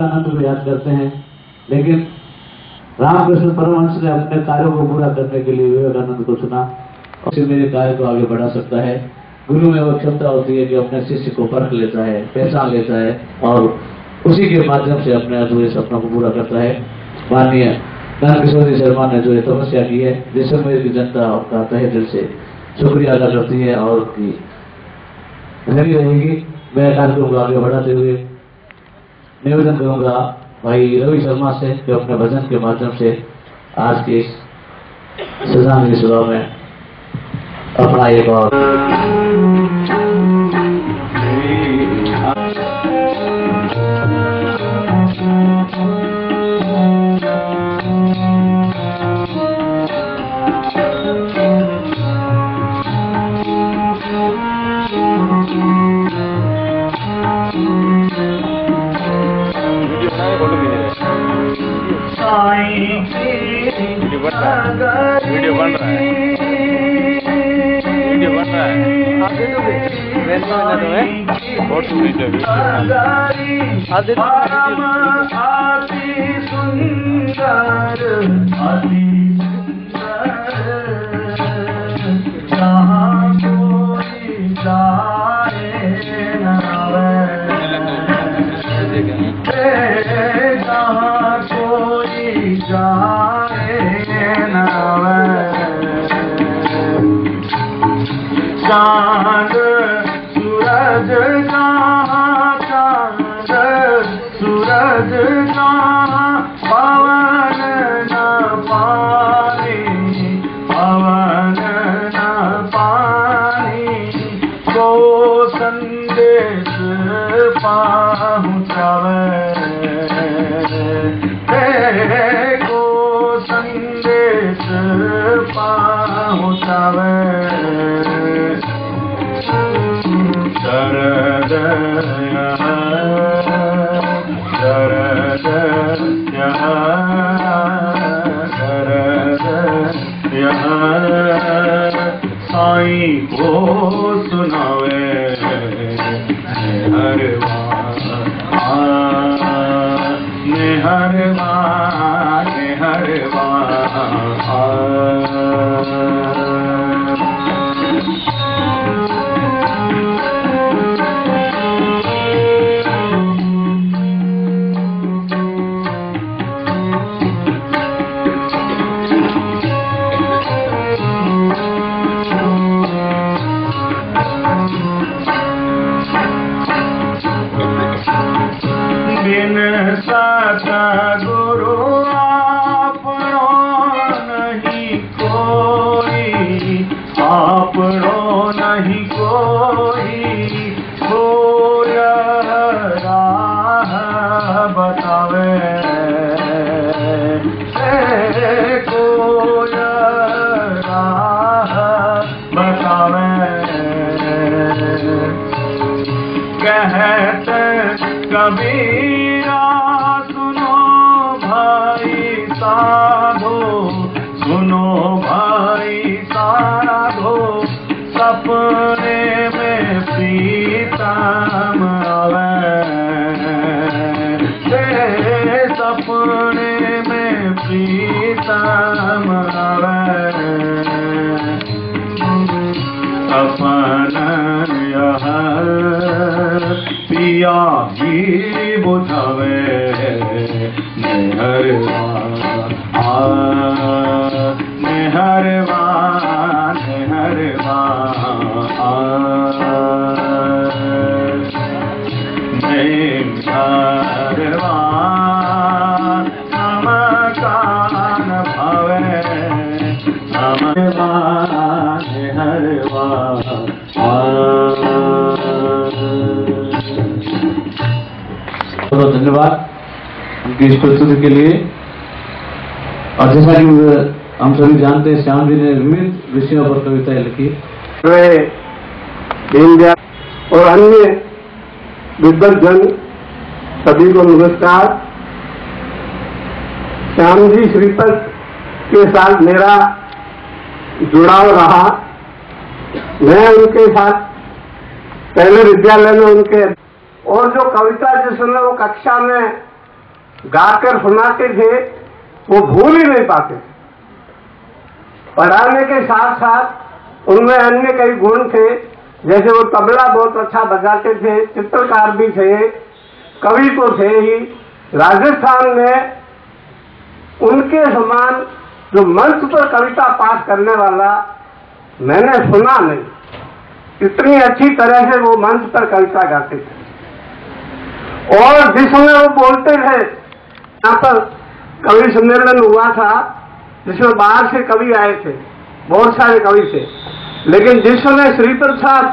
आनंद को याद करते हैं, लेकिन रामकृष्ण परमहंस ने अपने कार्यों को पूरा करने के लिए विवेकानंद को चुना और उसे मेरे कार्य को आगे बढ़ा सकता है। गुरु में वो क्षमता होती है कि अपने शिष्य को परख लेता है, पहचान लेता है और उसी के माध्यम से अपने अधूरे सपनों को पूरा करता है। माननीय नंदकिशोर शर्मा ने जो ये तपस्या की है, जैसलमेर की जनता का तहे दिल से शुक्रिया अदा करती है और उसकी लगी रहेगी। मैं कार्यक्रम को आगे बढ़ाते हुए निवेदन करूंगा भाई रवि शर्मा से कि अपने भजन के माध्यम से आज के इस श्रद्धांजलि सभा में अपना एक और वीडियो बन रहा है आप दे दोगे बहुत सुंदर चांद सूरज कहाँ, चांद सूरज कहाँ, पवन न पानी, पवन न पानी, को संदेश पहुँचावे, को संदेश पहुँचावे। शरद साईं को सुनावे निहरवा निहरवा निहरवा। बिन सतगुरु आपनो नहीं कोई, आपनो नहीं कोई, भूल राह बतावे, कोई राह बतावे। कहते कबीरा सुनो भाई साधो, सुनो भाई साधो, सपने में प्रीतम आवे, सपने में प्रीतम आवे। सपन यह पिया ही बुझावे निहरवा निहरवा निहरवा निहरवा नमकान भवे नमवा निहरवा। बहुत धन्यवाद उनकी इस प्रस्तुति के लिए। और जैसा कि हम सभी जानते हैं, श्याम जी ने विविध विषयों पर कविताएं लिखी। दीनदयाल और अन्य विद्वत जन सभी को नमस्कार। श्याम जी श्रीपद के साथ मेरा जुड़ाव रहा। मैं उनके साथ पहले विद्यालय में उनके और जो कविता जिसने वो कक्षा में गाकर सुनाते थे वो भूल ही नहीं पाते थे। पढ़ाने के साथ साथ उनमें अन्य कई गुण थे, जैसे वो तबला बहुत अच्छा बजाते थे, चित्रकार भी थे, कवि तो थे ही। राजस्थान में उनके समान जो मंच पर कविता पाठ करने वाला मैंने सुना नहीं, इतनी अच्छी तरह से वो मंच पर कविता गाते थे। और जिस समय वो बोलते थे, यहाँ पर कवि सम्मेलन हुआ था जिसमें बाहर से कवि आए थे, बहुत सारे कवि थे, लेकिन जिस समय श्री प्रसाद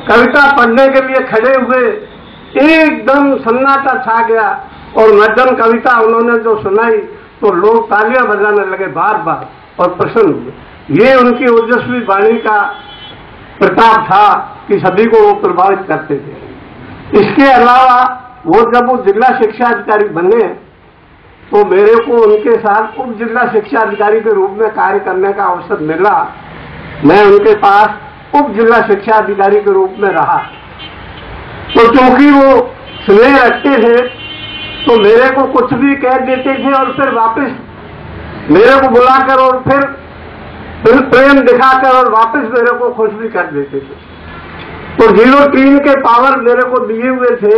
कविता पढ़ने के लिए खड़े हुए एकदम सन्नाटा छा गया और मध्यम कविता उन्होंने जो सुनाई तो लोग तालियां बजाने लगे बार बार और प्रसन्न हुए। ये उनकी ओजस्वी वाणी का प्रताप था कि सभी को वो प्रभावित करते थे। इसके अलावा वो जब वो जिला शिक्षा अधिकारी बने तो मेरे को उनके साथ उप जिला शिक्षा अधिकारी के रूप में कार्य करने का अवसर मिला। मैं उनके पास उप जिला शिक्षा अधिकारी के रूप में रहा। तो क्योंकि वो स्नेह रखते थे तो मेरे को कुछ भी कह देते थे और फिर वापस मेरे को बुलाकर और फिर प्रेम दिखाकर और वापस मेरे को खुश भी कर देते थे। तो 03 के पावर मेरे को दिए हुए थे,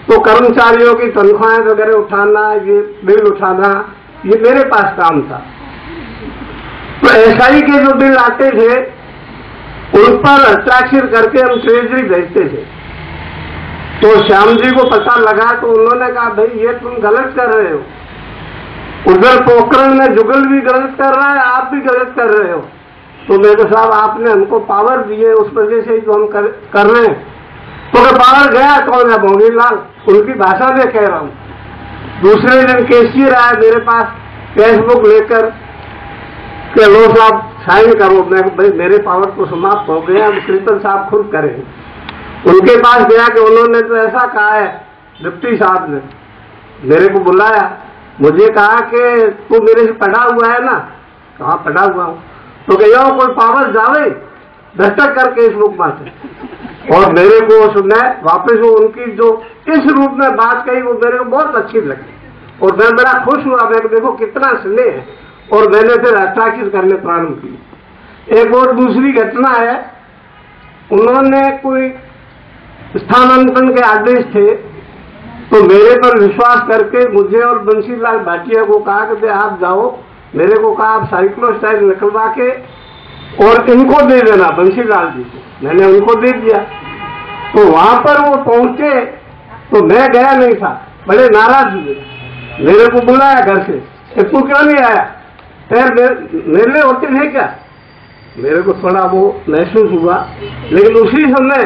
तो कर्मचारियों की तनख्वाहें वगैरह उठाना, ये बिल उठाना, ये मेरे पास काम था। तो एसआई के जो बिल आते थे उन पर हस्ताक्षर करके हम ट्रेजरी भेजते थे। तो श्याम जी को पता लगा तो उन्होंने कहा भाई ये तुम गलत कर रहे हो, उधर पोखरण में जुगल भी गलत कर रहा है, आप भी गलत कर रहे हो। तो मेरे साहब आपने हमको पावर दिए, उस वजह से ही तो हम कर रहे हैं। तो पावर गया कौन है? भोगीलाल, उनकी भाषा में कह रहा हूं। दूसरे दिन कैशियर आया मेरे पास कैशबुक लेकर कि लो साहब साइन करो। मैं भाई मेरे पावर तो समाप्त हो गया, अब कृपन साहब खुद करें। उनके पास गया कि उन्होंने तो ऐसा कहा है, डिप्टी साहब ने मेरे को बुलाया, मुझे कहा कि तू मेरे से पढ़ा हुआ है ना? कहा पढ़ा हुआ हूं। तो कहो कोई पावर जावे दस्तक करके इस रूप में। और मेरे को सुना वापस वो उनकी जो इस रूप में बात कही वो मेरे को बहुत अच्छी लगी और मैं बड़ा खुश हुआ। मैं देखो कितना स्नेह है। और मैंने फिर हस्ताक्षर करने प्रारंभ की। एक और दूसरी घटना है, उन्होंने कोई स्थानांतरण के आदेश थे तो मेरे पर विश्वास करके मुझे और बंसीलाल भाटिया को कहा कि आप जाओ, मेरे को कहा आप साइक्लोस्टाइल निकलवा के और इनको दे देना बंसीलाल जी को। मैंने उनको दे दिया। तो वहां पर वो पहुंचे तो मैं गया नहीं था, बड़े नाराज हुए, मेरे को बुलाया घर से, तू क्यों नहीं आया? मेले होते थे क्या? मेरे को थोड़ा वो महसूस हुआ, लेकिन उसी समय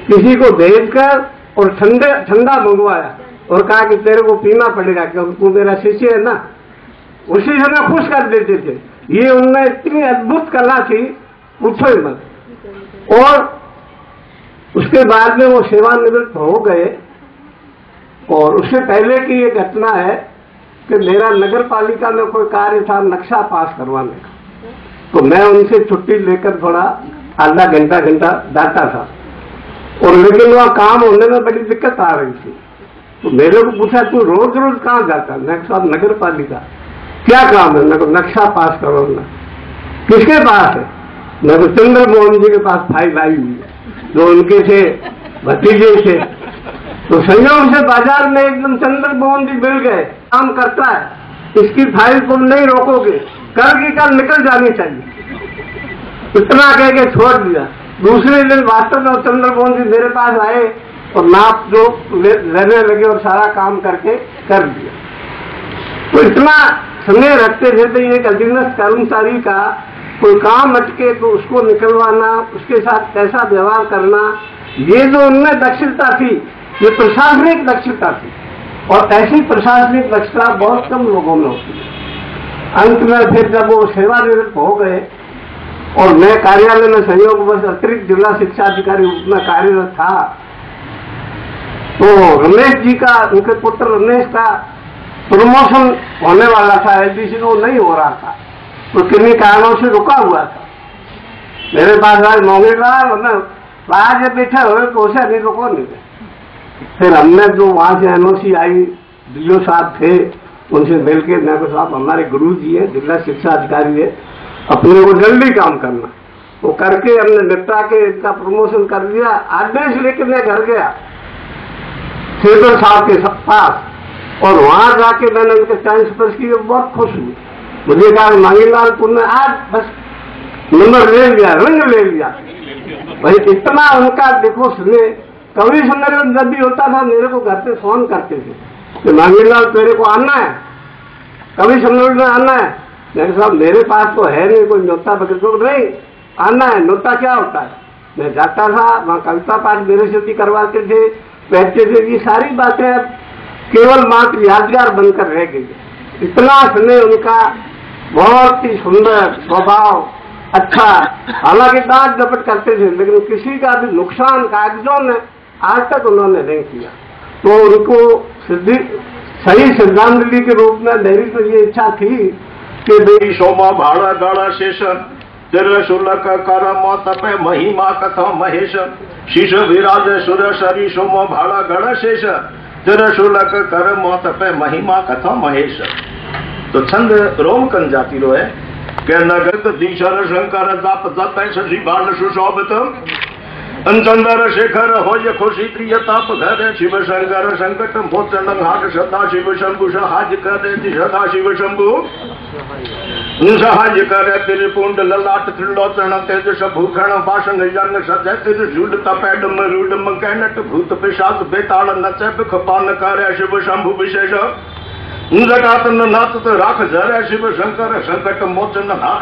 किसी को भेजकर और ठंडा मंगवाया और कहा कि तेरे को पीना पड़ेगा क्योंकि तू मेरा शिष्य है ना। उसी समय खुश कर देते थे। ये उनमें इतनी अद्भुत कला थी, पूछो ही मत। और उसके बाद में वो सेवानिवृत्त हो गए। और उससे पहले की ये घटना है कि मेरा नगर पालिका में कोई कार्य था नक्शा पास करवाने का, तो मैं उनसे छुट्टी लेकर थोड़ा आधा घंटा जाता था। और लेकिन वहां काम होने में बड़ी दिक्कत आ रही थी। तो मेरे को पूछा तू रोज रोज कहाँ जाता? मैं साहब नगर पालिका। क्या काम है? मैं को नक्शा पास करवाना। किसके पास है? मैं को चंद्र मोहन जी के पास फाइल आई हुई है जो उनके थे भतीजे थे। तो संयोग से बाजार में एकदम चंद्र मोहन जी मिल गए, काम करता है, इसकी फाइल तुम नहीं रोकोगे, कल की कल निकल जानी चाहिए। इतना कह के छोड़ दिया। दूसरे दिन वास्तव में चंद्र मोहन जी मेरे पास आए और नाप जो लेने लगे और सारा काम करके कर दिया। तो इतना स्नेह रखते थे। तो एक अधीनस्थ कर्मचारी का कोई काम अटके तो उसको निकलवाना, उसके साथ कैसा व्यवहार करना, ये जो उनमें दक्षता थी, ये प्रशासनिक दक्षता थी। और ऐसी प्रशासनिक दक्षता बहुत कम लोगों में होती है। अंत में फिर जब वो सेवानिवृत्त हो गए और मैं कार्यालय में संयोगवश अतिरिक्त जिला शिक्षा अधिकारी रूप में कार्यरत था, तो रमेश जी का, उनके पुत्र रमेश का प्रमोशन होने वाला था, एलडीसी को नहीं हो रहा था, तो किन्हीं कारणों से रुका हुआ था। मेरे पास आज मोंगेलाल आज बैठे हुए तो उसे नहीं रुको नहीं। फिर हमने जो वहां से एनओसी आई डीओ साहब थे, उनसे मिलकर मैं को साहब हमारे गुरु जी हैं, जिला शिक्षा अधिकारी है, अपने को जल्दी काम करना। वो करके हमने निपटा के इनका प्रमोशन कर दिया। आदेश लेकर मैं घर गया सेठर साहब के पास, और वहां जाके मैंने उनके टाइम स्पर्श की, बहुत खुश हुई। मुझे कहा मांगीलाल तुमने आज बस नंबर ले लिया, रंग ले लिया भाई। इतना उनका देखो सुने, कवि सम्मेलन जब भी होता था मेरे को घर पे फोन करते थे कि मांगीलाल तेरे को आना है, कवि सम्मेलन में आना है। मेरे साहब मेरे पास तो है नहीं कोई न्योता बगैर, तो नहीं आना है। न्योता क्या होता है? मैं जाता था वहां, कविता पाठ मेरे से भी करवाते थे, बैठते थे। ये सारी बातें अब केवल मात्र यादगार बनकर रह गई। इतना सुने उनका, बहुत ही सुंदर स्वभाव, अच्छा। हालांकि डांट डपट करते थे, लेकिन किसी का भी नुकसान कागजों में आज तक उन्होंने नहीं किया। तो उनको सही श्रद्धांजलि के रूप में मेरी तो ये इच्छा थी कि देवी सोमा भाड़ा गाड़ा शेषन जर शुल्क करम तपे महिमा कथा महेश शीश विराज सुर शरी सोमा भाड़ा गाड़ा शेष जर शुल्क करम तपे महिमा कथा महेश। तो छंद रोमकन जाति रो है के नगत दीशर शंकर जाप जप शशि बाण सुशोभित अंचंदर शेखर होय खुशी प्रिय ताप घर शिव शंकर संकट मोचन घाट सदा शिव शंभु सहाज करे सदा शिव शंभु सहाज करे त्रिपुंड ललाट त्रिलोचन तेज भूषण पाशंग यंग सजय तेज झूड तपेड मरूड मंकैनट भूत पिशाच बेताल नचे बिख पान करे शिव शंभु विशेष जटातन नाथ राख जरे शिव शंकर संकट मोचन घाट